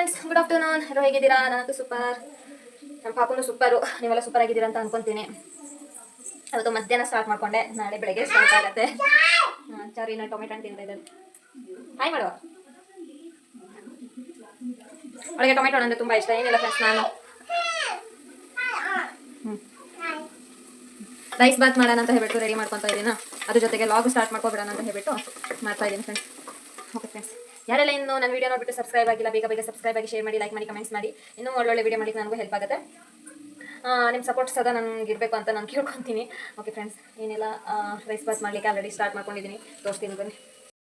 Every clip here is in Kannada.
Friends, good afternoon. ಎಲ್ಲರೂ ಹೇಗಿದ್ದೀರಾ? ನಾನಂತೂ ಸೂಪರ್, ನಮ್ಮ ಪಾಪನು ಸೂಪರು. ನೀವೆಲ್ಲ ಸೂಪರ್ ಆಗಿದ್ದೀರಾ ಅಂತ ಅನ್ಕೊಂತೀನಿ. ಅವತ್ತು ಮಧ್ಯಾಹ್ನ ಸ್ಟಾರ್ಟ್ ಮಾಡ್ಕೊಂಡೆ, ನಾಳೆ ಬೆಳಗ್ಗೆ ಸ್ಟಾರ್ಟ್ ಆಗುತ್ತೆ. ಚಾರಿನ ಟೊಮೆಟೊ ಹಣ್ಣು ತಿಂತಾ ಇದ್ದಾರೆ. ಹಾಯ್ ಮಾಡುವ. ಅವಳಿಗೆ ಟೊಮೆಟೊ ಹಣ್ಣು ಅಂದರೆ ತುಂಬ ಇಷ್ಟ. ಏನಿಲ್ಲ ಫ್ರೆಂಡ್ಸ್, ನಾನು ರೈಸ್ ಬಾತ್ ಮಾಡೋಣ ಅಂತ ಹೇಳ್ಬಿಟ್ಟು ರೆಡಿ ಮಾಡ್ಕೊತಾ ಇದ್ದೀನ. ಅದ್ರ ಜೊತೆಗೆ ಲಾಗ್ ಸ್ಟಾರ್ಟ್ ಮಾಡ್ಕೊಬಿಡೋಣ ಅಂತ ಹೇಳ್ಬಿಟ್ಟು ಮಾಡ್ತಾ ಇದ್ದೀನಿ ಫ್ರೆಂಡ್ಸ್. ಓಕೆ ಫ್ರೆಂಡ್ಸ್, ಯಾರೆಲ್ಲ ಇನ್ನು ನನ್ನ ವಿಡಿಯೋ ನೋಡ್ಬಿಟ್ಟು ಸಬ್ಸ್ಕ್ರೈಬ್ ಆಗಿಲ್ಲ, ಬೇಗ ಸಬ್ಸ್ಕ್ರೈಬ್ ಆಗಿ, ಶೇರ್ ಮಾಡಿ, ಲೈಕ್ ಮಾಡಿ, ಕಮೆಂಟ್ಸ್ ಮಾಡಿ. ಇನ್ನೂ ಒಳ್ಳೊಳ್ಳೆ ವಿಡಿಯೋ ಮಾಡಲಿಕ್ಕೆ ನನಗೂ ಹೆಲ್ಪ್ ಆಗುತ್ತೆ. ನಿಮ್ಮ ಸಪೋರ್ಟ್ ಸದಾ ನನಗೆ ಇರಬೇಕು ಅಂತ ನಾನು ಕೇಳ್ಕೊತೀನಿ. ಓಕೆ ಫ್ರೆಂಡ್ಸ್, ಏನಿಲ್ಲ, ರೈಸ್ ಬಾತ್ ಮಾಡಲಿಕ್ಕೆ ಆಲ್ರೆಡಿ ಸ್ಟಾರ್ಟ್ ಮಾಡ್ಕೊಂಡಿದ್ದೀನಿ. ತೋರಿಸ್ತೀನಿ ಬನ್ನಿ.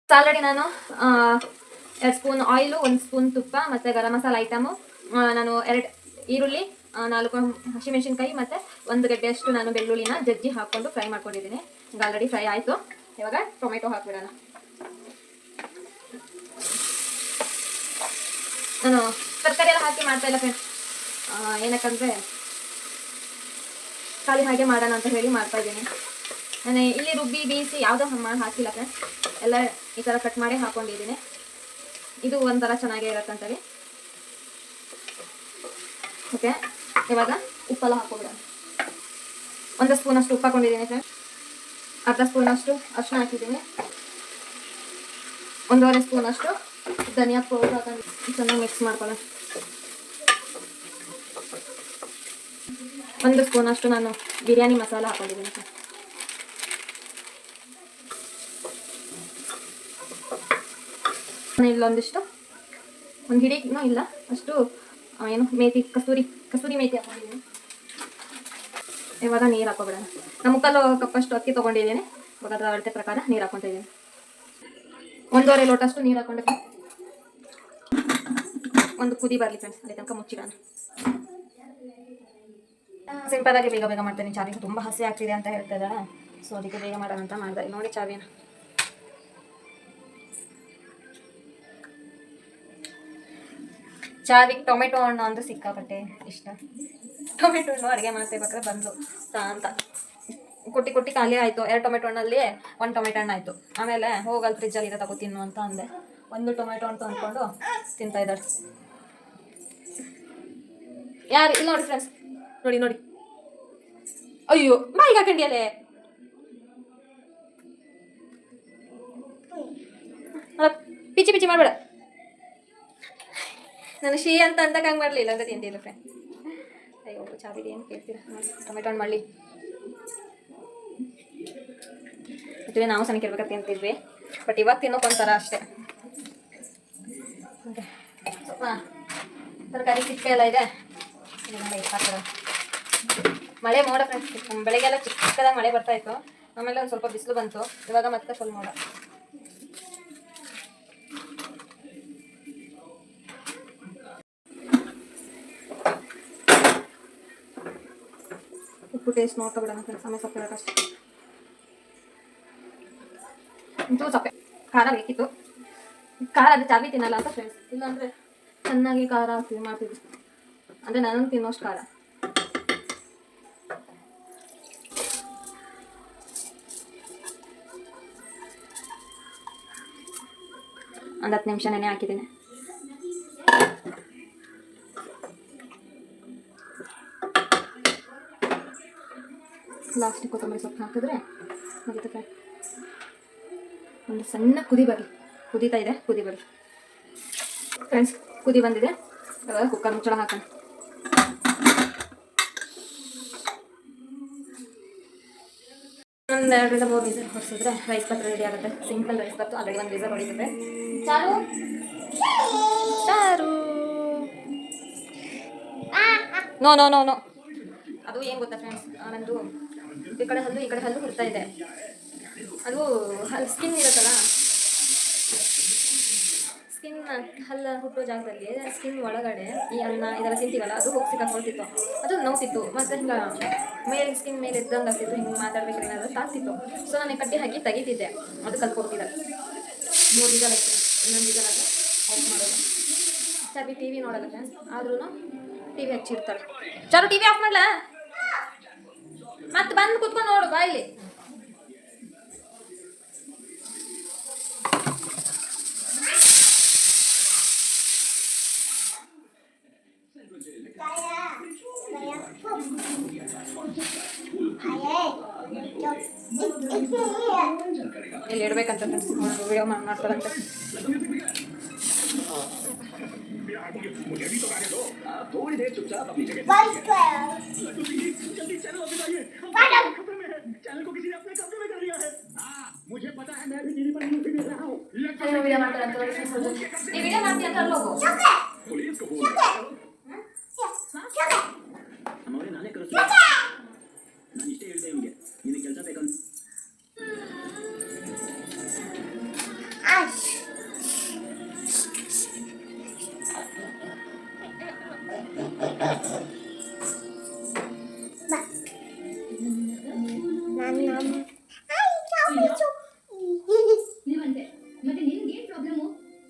ಆಲ್ರೆಡಿ ನಾನು 2 ಸ್ಪೂನ್ ಆಯಿಲು, 1 ಸ್ಪೂನ್ ತುಪ್ಪ ಮತ್ತು ಗರಂ ಮಸಾಲ ಐಟಮು, ನಾನು 2 ಈರುಳ್ಳಿ, 4 ಹಸಿಮೆಣಸಿನ್ಕಾಯಿ ಮತ್ತು 1 ಗಡ್ಡೆಯಷ್ಟು ನಾನು ಬೆಳ್ಳುಳ್ಳಿನ ಜಜ್ಜಿ ಹಾಕ್ಕೊಂಡು ಫ್ರೈ ಮಾಡ್ಕೊಂಡಿದ್ದೀನಿ. ಈಗ ಆಲ್ರೆಡಿ ಫ್ರೈ ಆಯಿತು. ಇವಾಗ ಟೊಮೆಟೊ ಹಾಕ್ಬಿಡೋಣ. ನಾನು ತರಕಾರಿ ಎಲ್ಲ ಹಾಕಿ ಮಾಡ್ತಾ ಇಲ್ಲ ಫ್ರೆಂಡ್ಸ್, ಏನಕ್ಕಂದರೆ ಖಾಲಿ ಹಾಗೆ ಮಾಡೋಣ ಅಂತ ಹೇಳಿ ಮಾಡ್ತಾ ಇದ್ದೀನಿ. ನಾನು ಇಲ್ಲಿ ರುಬ್ಬಿ ಬೇಯಿಸಿ ಯಾವುದೋ ಹಾಕಿಲ್ಲ ಫ್ರೆಂಡ್ಸ್, ಎಲ್ಲ ಈ ಥರ ಕಟ್ ಮಾಡಿ ಹಾಕ್ಕೊಂಡಿದ್ದೀನಿ. ಇದು ಒಂಥರ ಚೆನ್ನಾಗೇ ಇರತ್ತಂತೇಳಿ. ಓಕೆ, ಇವಾಗ ಉಪ್ಪೆಲ್ಲ ಹಾಕ್ಕೊಬಿಡೋಣ. 1 ಸ್ಪೂನಷ್ಟು ಉಪ್ಪು ಹಾಕೊಂಡಿದ್ದೀನಿ ಫ್ರೆಂಡ್ಸ್. ಅರ್ಧ ಸ್ಪೂನಷ್ಟು ಅರಿಶಿನ ಹಾಕಿದ್ದೀನಿ. 1.5 ಸ್ಪೂನಷ್ಟು ಧನಿಯಾ ಪೌಡರ್ ಹಾಕೊಂಡು ಚೆನ್ನಾಗಿ ಮಿಕ್ಸ್ ಮಾಡ್ಕೊಳ್ಳೋಣ. 1 ಸ್ಪೂನಷ್ಟು ನಾನು ಬಿರಿಯಾನಿ ಮಸಾಲ ಹಾಕೊಂಡಿದ್ದೀನಿ ಸರ್. ಇಲ್ಲೊಂದಿಷ್ಟು, 1 ಹಿಡಿನೂ ಇಲ್ಲ ಅಷ್ಟು ಏನು ಮೇಥಿ, ಕಸ್ತೂರಿ ಮೇಥಿ ಹಾಕೊಂಡಿದ್ದೀನಿ. ಇವಾಗ ನೀರು ಹಾಕೋಬಿಡೋಣ. ನಾನು 3/4 ಕಪ್ಪಷ್ಟು ಅಕ್ಕಿ ತೊಗೊಂಡಿದ್ದೀನಿ. ಇವಾಗ ಅದರ ಅಳತೆ ಪ್ರಕಾರ ನೀರು ಹಾಕೊತಾ ಇದ್ದೀನಿ. 1.5 ಲೋಟಷ್ಟು ನೀರು ಹಾಕೊಂಡೆ. ಒಂದು ಕುದಿ ಬರಲಿ ಫ್ರೆಂಡ್ಸ್, ಅಲ್ಲಿ ತನಕ ಮುಚ್ಚಿಡೋಣ. ಸಿಂಪಲ್ ಆಗಿ ಬೇಗ ಮಾಡ್ತೀನಿ. ಚಾವಿಗೆ ತುಂಬ ಹಸಿ ಆಗ್ತಿದೆ ಅಂತ ಹೇಳ್ತಾ ಇದ್ದಾಳೆ, ಸೊ ಅದಕ್ಕೆ ಬೇಗ ಮಾಡೋಣ ಅಂತ ಮಾಡಿದೆ. ನೋಡಿ ಚಾವಿನ ಚಾವಿಗೆ ಟೊಮೆಟೊ ಹಣ್ಣು ಅಂದರೆ ಸಿಕ್ಕಾಪಟ್ಟೆ ಇಷ್ಟ. ಟೊಮೆಟೊ ಹಣ್ಣು ಅಡುಗೆ ಮಾಡ್ತಿರ್ಬೇಕಾದ್ರೆ ಬಂದು ಅಂತ ಕೊಟ್ಟಿ ಖಾಲಿ ಆಯಿತು. 2 ಟೊಮೆಟೊ ಹಣ್ಣಲ್ಲಿ 1 ಟೊಮೆಟೊ ಹಣ್ಣು ಆಯಿತು. ಆಮೇಲೆ ಹೋಗಲ್ಲಿ ಫ್ರಿಜ್ಜಲ್ಲಿ ಇದೆ, ತಗೋ ತಿನ್ನು ಅಂತ ಅಂದೆ. 1 ಟೊಮೆಟೊ ಹಣ್ಣು ಅಂದ್ಕೊಂಡು ತಿಂತಾ ಇದ್ದಾರೆ. ಯಾರು ಇಲ್ಲಿ ನೋಡಿ ಫ್ರೆಂಡ್ಸ್, ನೋಡಿ ಅಯ್ಯೋ ಬಾಯಿಗೆ ಹಾಕೊಂಡಿಯಲ್ಲೇ. ಪಿಚಿ ಮಾಡಬೇಡ. ನಾನು ಶೀ ಅಂತ ಹಂಗೆ ಮಾಡಲಿಲ್ಲ ಅಂತ ತಿಂತಿಲ್ಲ ಫ್ರೆಂಡ್. ಅಯ್ಯೋ ಚಾವಿಗೆ ಏನು ಕೇಳ್ತೀರಾ? ಟೊಮೆಟೊ ಹಣ್ಣು ಮಾಡಲಿ. ಆ್ಯಕ್ಚುಲಿ ನಾವು ಸಣ್ಣಕ್ಕಿರ್ಬೇಕಾದ್ರೆ ತಿಂತಿದ್ವಿ, ಬಟ್ ಇವಾಗ ತಿನ್ನೋಕೊಂಥರ ಅಷ್ಟೇ. ಸ್ವಲ್ಪ ತರಕಾರಿ ಸಿಪ್ಪೆ ಎಲ್ಲ ಇದೆ. ಮಳೆ ಮೋಡ ಫ್ರೆಂಡ್ಸ್, ಬೆಳಗ್ಗೆಲ್ಲ ಚಿಕ್ಕದಾಗಿ ಮಳೆ ಬರ್ತಾಯಿತ್ತು. ಆಮೇಲೆ ಒಂದು ಸ್ವಲ್ಪ ಬಿಸಿಲು ಬಂತು. ಇವಾಗ ಮತ್ತೆ ಸ್ವಲ್ಪ ಮೋಡ. ಉಪ್ಪು ಟೇಸ್ಟ್ ನೋಡ್ಕೊಬಿಡೋಣ ಫ್ರೆಂಡ್ಸ್. ಆಮೇಲೆ ಸೊಪ್ಪು ಇರೋಕ್ಕಷ್ಟೇ. ಇಂತೂ ಸಪ್ಪೆ ಖಾರ ಬೇಕಿತ್ತು. ಖಾರ ಅದು ಚಾವಿ ತಿನ್ನಲ್ಲ ಅಂತ ಫ್ರೆಂಡ್ಸ್, ಇಲ್ಲಾಂದರೆ ಚೆನ್ನಾಗಿ ಖಾರ ಹಾಕಿ ಮಾಡ್ತಿದ್ವಿ. ಅಂದರೆ ನಾನು ತಿನ್ನೋಷ್ಟು ಖಾರ. ಒಂದು 10 ನಿಮಿಷ ನೆನೆ ಹಾಕಿದ್ದೀನಿ. ಲಾಸ್ಟಿಗೆ ಕೊತ್ತಂಬರಿ ಸೊಪ್ಪು ಹಾಕಿದ್ರೆ ಮುಗಿತದೆ. ಒಂದು ಸಣ್ಣ ಕುದಿ ಬರಲಿ. ಕುದೀತಾ ಇದೆ, ಕುದಿ ಬರಲಿ ಫ್ರೆಂಡ್ಸ್. ಕುದಿ ಬಂದಿದೆ. ಇವಾಗ ಕುಕ್ಕರ್ ಮುಚ್ಚಳ ಹಾಕೋಣ. ಒಂದು 2 3 ವಿಸಲ್ ಹೊರಿಸಿದ್ರೆ ರೈಸ್ ಬಾತ್ ರೆಡಿ ಆಗುತ್ತೆ. Simple rice bath. Already 1 whistle ಹೊಡಿತದೆ. ಚಾರು ನೋ ಅದು ಏನು ಗೊತ್ತಾ ಫ್ರೆಂಡ್ಸ್, ನಂದು ಈ ಕಡೆ ಹಲ್ಲು ಹುಡ್ತಾ ಇದೆ. ಅದು ಸ್ಕಿನ್ ಇರುತ್ತಲ್ಲ, ಸ್ಕಿನ್ ಹಲ್ಲು ಹುಟ್ಟೋ ಜಾಗದಲ್ಲಿ ಸ್ಕಿನ್ ಒಳಗಡೆ ಈ ಅನ್ನ ಇದೆಲ್ಲ ತಿಂತೀವಲ್ಲ, ಅದು ಹೋಗಿ ಸಿಕ್ಕಾಕೊಳ್ತಿತ್ತು. ಅದು ನೋವ್ತಿತ್ತು. ಮತ್ತು ಹಿಂಗೆ ಮೇಲೆ ಸ್ಕಿನ್ ಮೇಲೆ ಇದ್ದಂಗೆ ಆಗ್ತಿತ್ತು. ಹಿಂಗೆ ಮಾತಾಡ್ಬೇಕಾದ್ರೆ ಏನಾದರೂ ತಾಗ್ತಿತ್ತು. ಸೊ ನಾನು ಕಟ್ಟಿ ಹಾಕಿ ತೆಗಿತಿದ್ದೆ. ಅದು ಕಲ್ತ್ಕೊಡ್ತಿದ್ದೆ. 3 ವಿಸಲ್ ಆಯ್ತು. ಇನ್ನೊಂದು ವಿಸಲ್ ಆದರೆ ಆಫ್ ಮಾಡೋದು. ಚಾವಿ ಟಿ ವಿ ನೋಡಲ್ಲ ಫ್ರೆಂಡ್ಸ್, ಆದ್ರೂ ಟಿ ವಿ ಹಚ್ಚಿರ್ತಾಳೆ. ಚಾರು ಟಿ ವಿ ಆಫ್ ಮಾಡಲ, ಮತ್ತೆ ಬಂದು ಕುತ್ಕೊಂಡು ನೋಡು ಬಾಯಿಲಿ. ಇಲ್ಲಿ ಇಡ್ಬೇಕಂತ ವಿಡಿಯೋ ಮಾಡ್ತಾರಂತೆ. ವಿಡಿಯೋ ಮಾಡ್ತಾರಂತೆ. ಈ ವಿಡಿಯೋ ಮಾಡ್ತೀಯ ಅಂತ ಅಲ್ಲೋಗು. ನಾನೇ ಕರೆಸ್ ನಾನು ಇಷ್ಟೇ ಹೇಳಿದೆ ಇವನಿಗೆ, ನಿನಗೆ ಕೆಲಸ ಬೇಕಂತ. ಮತ್ತೆ ನಿನ್ಗೆ ಏನ್ ಪ್ರಾಬ್ಲಮ್?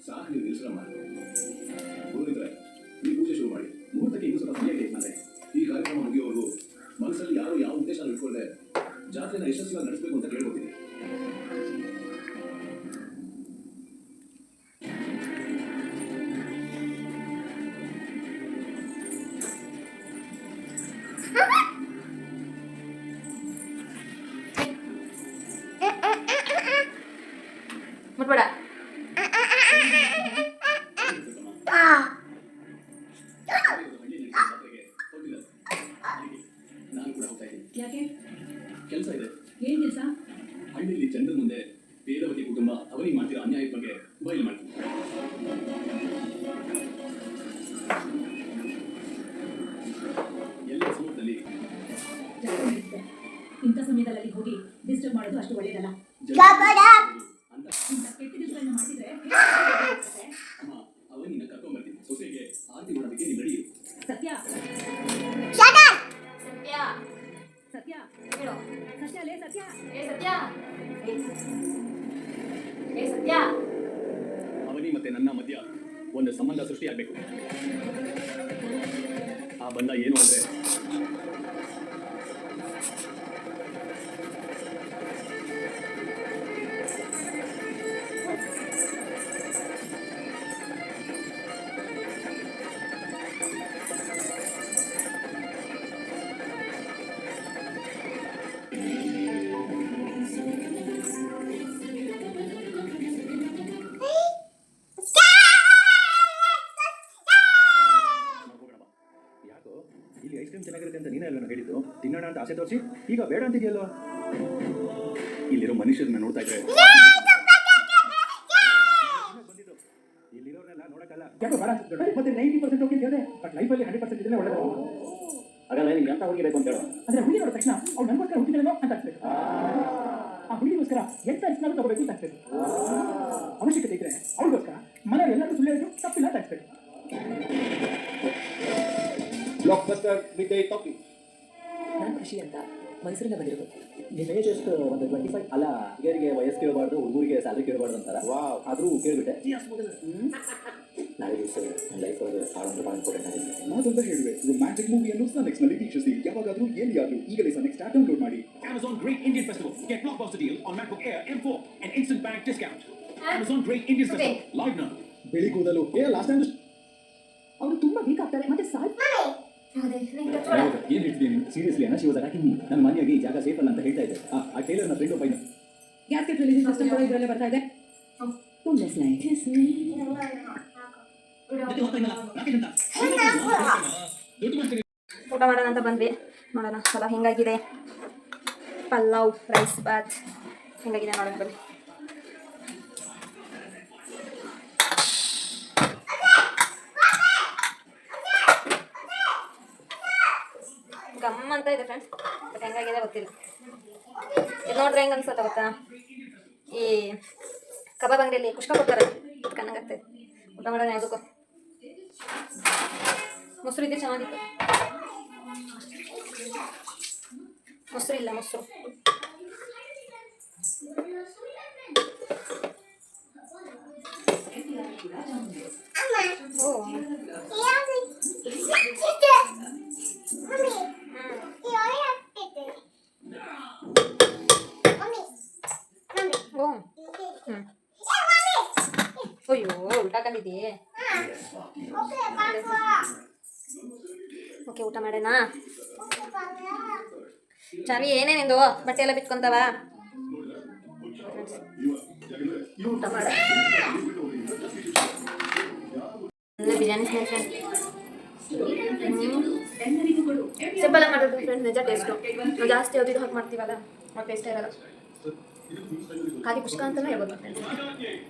ಸಾಕು, ನೀವು ನಿಲ್ಸ್ರಮ್ಮ. ಪುರೋಹಿತರೆ, ನೀವು ಪೂಜೆ ಶುರು ಮಾಡಿ. ಮುಹೂರ್ತಕ್ಕೆ ಇನ್ನೂ ಸ್ವಲ್ಪ ಸಮಯ ಇದೆ. ಮತ್ತೆ ಈ ಕಾರ್ಯಕ್ರಮ ಮುಗಿಯುವವರೆಗೂ ಮನಸ್ಸಲ್ಲಿ ಯಾರು ಯಾವ ಉದ್ದೇಶ ಇಟ್ಕೊಳ್ಳದೆ ಜಾತ್ರೆನ ಯಶಸ್ವಿಯಾಗಿ ನಡೆಸಬೇಕು ಅಂತ ಕೇಳ್ಕೊತೀನಿ. ಮುಟ್ಬೇಡ. ನಾನು ಕೂಡ ಹೋಗ್ತಾ ಇದ್ದೀನಿ. ಯಾಕೆ? ಕೆಲಸ ಇದೆ. ಏನ್ ಕೆಲಸ? ಹಳ್ಳಿಯಲ್ಲಿ ಜನರ ಮುಂದೆ ವೇದವತಿ ಕುಟುಂಬ ಅವರಿಗೆ ಮಾಡ್ತಿರೋ ಅನ್ಯಾಯದ ಬಗ್ಗೆ ಬಯಲು ಮಾಡ್ತೀನಿ. ಎಲ್ಲ ಸಮೂಹದಲ್ಲಿ ಇಂಥ ಸಮಯದಲ್ಲಿ ಹೋಗಿ ಡಿಸ್ಟರ್ಬ್ ಮಾಡೋದು ಅಷ್ಟು ಒಳ್ಳೆಯದಲ್ಲ. ಅಂತ ಇಂಥ ಕೆಟ್ಟ ದಿವಸಗಳನ್ನ ಮಾಡಿದ್ರೆ ಅಮ್ಮ, ಅವನಿನ್ನ ಕರ್ಕೊಂಡ್ಬರ್ತೀನಿ. ಸೊಸೆಗೆ ಆರತಿ ಮಾಡೋದಕ್ಕೆ ನೀವು ರೆಡಿ ಇರು. ಸತ್ಯ ಸತ್ಯ ಸತ್ಯ ಹೇಳು. ಸತ್ಯ ಲೇ ಸತ್ಯ. ಸತ್ಯ ಸತ್ಯ. ಅವನಿ ಮತ್ತೆ ನನ್ನ ಮಧ್ಯ ಒಂದು ಸಂಬಂಧ ಸೃಷ್ಟಿಯಾಗಬೇಕು. ಆ ಬಂಧ ಏನು ಅಂದ್ರೆ ಇಲ್ಲಿ ಐಸ್ ಕ್ರೀಮ್ ಚೆನ್ನಾಗಿರುತ್ತೆ ಅಂತ ನೀನೇ ಅಲ್ಲ ಹೇಳಿದ್ದು. ತಿನ್ನೋಣ ಅಂತ ಆಸೆ ತೋರಿಸಿ ಈಗ ಬೇಡ ಅಂತಿದೆಯಲ್ವ. ಇಲ್ಲಿರೋ ಮನುಷ್ಯರನ್ನ ನೋಡ್ತಾ ಇದ್ರೆ ಬಂದಿದ್ದು ಇಲ್ಲಿರೋರ್ನೆಲ್ಲ ನೋಡಕ್ಕಲ್ಲ. ಯಾಕೆ ಬೇಡ ಅನ್ಸುತ್ತೆ? ಮತ್ತೆ 90% ಓಕೆ ಇದೆ, ಬಟ್ ಲೈಫಲ್ಲಿ 100% ಇದ್ರೆ ಒಳ್ಳೆಯದು. ಹಾಗಾದ್ರೆ ನಿಮ್ಗೆ ಅಂತ ಹೋಗಿಬೇಕು ಅಂತ ಹೇಳೋ. ಅಂದ್ರೆ ಹುಡುಗಿ ನೋಡಿದ ತಕ್ಷಣ ಅವ್ಳು ನನಗೋಸ್ಕರ ಹುಟ್ಟಿದಳೋ ಅಂತ ಅನ್ಸ್ಬೇಕು. ಆ ಹುಡುಗಿಗೋಸ್ಕರ ಎಂತ ಅನ್ಸ್ನಾದ್ರು ತಗೋಬೇಕು ಅಂತ ಅನ್ಸ್ಬೇಕು. ಅವಶ್ಯಕತೆ ಇದ್ರೆ ಅವಳಿಗೋಸ್ಕರ ಮನೆಯವ್ರು ಎಲ್ಲರೂ ಸುಳ್ಳು ಹೇಳಿದ್ರು ತಪ್ಪಿಲ್ಲ ಅಂತ ಅನ್ಸ್ಬೇಕು. Blockbuster with a topic. ನಾನು ಖುಷಿ ಅಂತ ಮೈಸೂರಿಂದ ಬಂದಿರೋದು. ನಿಮ್ಮ ಏಜ್ ಎಷ್ಟು? ಒಂದು 25. ಅಲ್ಲ, ಹುಡುಗರಿಗೆ ವಯಸ್ಸು ಕೇಳಬಾರ್ದು, ಹುಡುಗರಿಗೆ ಸ್ಯಾಲರಿ ಕೇಳಬಾರ್ದು ಅಂತಾರ. ಆದರೂ ಕೇಳಿಬಿಟ್ಟೆ. ನಾಳೆ ದಿವಸ ನನ್ನ ಲೈಫಲ್ಲಿ ಭಾಳ ಇಂಪಾರ್ಟೆಂಟ್ ಆಗಿದೆ. ಮಾತೊಂದ ಹೇಳಿವೆ, ರೊಮ್ಯಾಂಟಿಕ್ ಮೂವಿಯನ್ನು ಸನ್ನೆಕ್ಸ್ನಲ್ಲಿ ವೀಕ್ಷಿಸಿ. ಯಾವಾಗಾದರೂ ಎಲ್ಲಿಯಾದರೂ ಈಗಲೇ ಸನ್ನೆಕ್ಸ್ ಆಪ್ ಡೌನ್ಲೋಡ್ ಮಾಡಿ. Amazon Great Indian Festival. Get blockbuster deal on MacBook Air M4 and instant bank discount. Amazon Great Indian Festival live now. ಬೆಳಿ ಕೂದಲು ಲಾಸ್ಟ್ ಟೈಮ್ ಅವರು ತುಂಬಾ ವೀಕ್ ಆಗ್ತಾರೆ ಮತ್ತೆ ಏನು ಹೇಳ್ತಿದ್ದೀನಿ ಸೀರಿಯಸ್ಲಿ ಅಣ್ಣ. She was attacking me. ನನ್ನ ಮನೆಯಾಗಿ ಈ ಜಾಗ ಸೇಫ್ ಅಲ್ಲ ಅಂತ ಹೇಳ್ತಾ ಇದ್ದೆ. ಆ ಟೈಲರ್ನ ಫ್ರೆಂಡ್ ಒಬ್ಬ ಇದ್ದ. ಗ್ಯಾಸ್ಕೆಟ್ ರಿಲೀಸ್ ಸಿಸ್ಟಮ್ ಕೂಡ ಇದರಲ್ಲೇ ಬರ್ತಾ ಇದೆ. ಊಟ ಮಾಡೋಣ ಅಂತ ಬಂದ್ವಿ. ನೋಡೋಣ ಪಲಾವ್ ಹೆಂಗಾಗಿದೆ. ಪಲಾವ್ ರೈಸ್ ಬಾತ್ ಹೆಂಗಾಗಿದೆ ನೋಡೋಣ ಬನ್ನಿ. ಗಮ್ ಅಂತ ಇದೆ ಫ್ರೆಂಡ್ಸ್, ಬಟ್ ಹೆಂಗಾಗಿದೆ ಗೊತ್ತಿಲ್ಲ. ಇದು ನೋಡ್ರೆ ಹೆಂಗೆ ಅನ್ಸುತ್ತೆ ಗೊತ್ತಾ, ಈ ಕಬಾಬ್ ಅಂಗಡಿಯಲ್ಲಿ ಕುಷ್ಕ ಕೊಡ್ತಾರೆ ಅದು ಕಣ್ಣಂಗಾಗ್ತದೆ. ಊಟ ಮಾಡೋಣ ಯಾವುದಕ್ಕೂ. ಮೊಸರು ಇದ್ರೆ ಚೆನ್ನಾಗಿತ್ತು. ಮೊಸರು ಇಲ್ಲ, ಮೊಸರು. ಓ ಅಯ್ಯೋ ಉಲ್ಟಾ ಕಂಡಿದ್ದೀ. ಓಕೆ ಊಟ ಮಾಡೋಣ. ಚಾವಿ ಏನೇನಿಂದು ಬಟ್ಟೆ ಎಲ್ಲ ಬಿತ್ಕೊಂತಾವ. ಊಟ ಮಾಡ ಬಿರಿಯಾನಿ ಸಿಂಪಲ್ ಆಗಿ ಮಾಡೋದು ಫ್ರೆಂಡ್ಸ್, ನಿಜ ಟೇಸ್ಟು. ನಾವು ಜಾಸ್ತಿ ಅದು ಇದು ಹಾಕಿ ಮಾಡ್ತೀವಲ್ಲ ಆ ಟೇಸ್ಟೇ ಇರಲ್ಲ. ಖಾಲಿ ಕುಷ್ಕ ಅಂತಲೇ ಹೇಳ್ಬೋದು ಫ್ರೆಂಡ್ಸ್.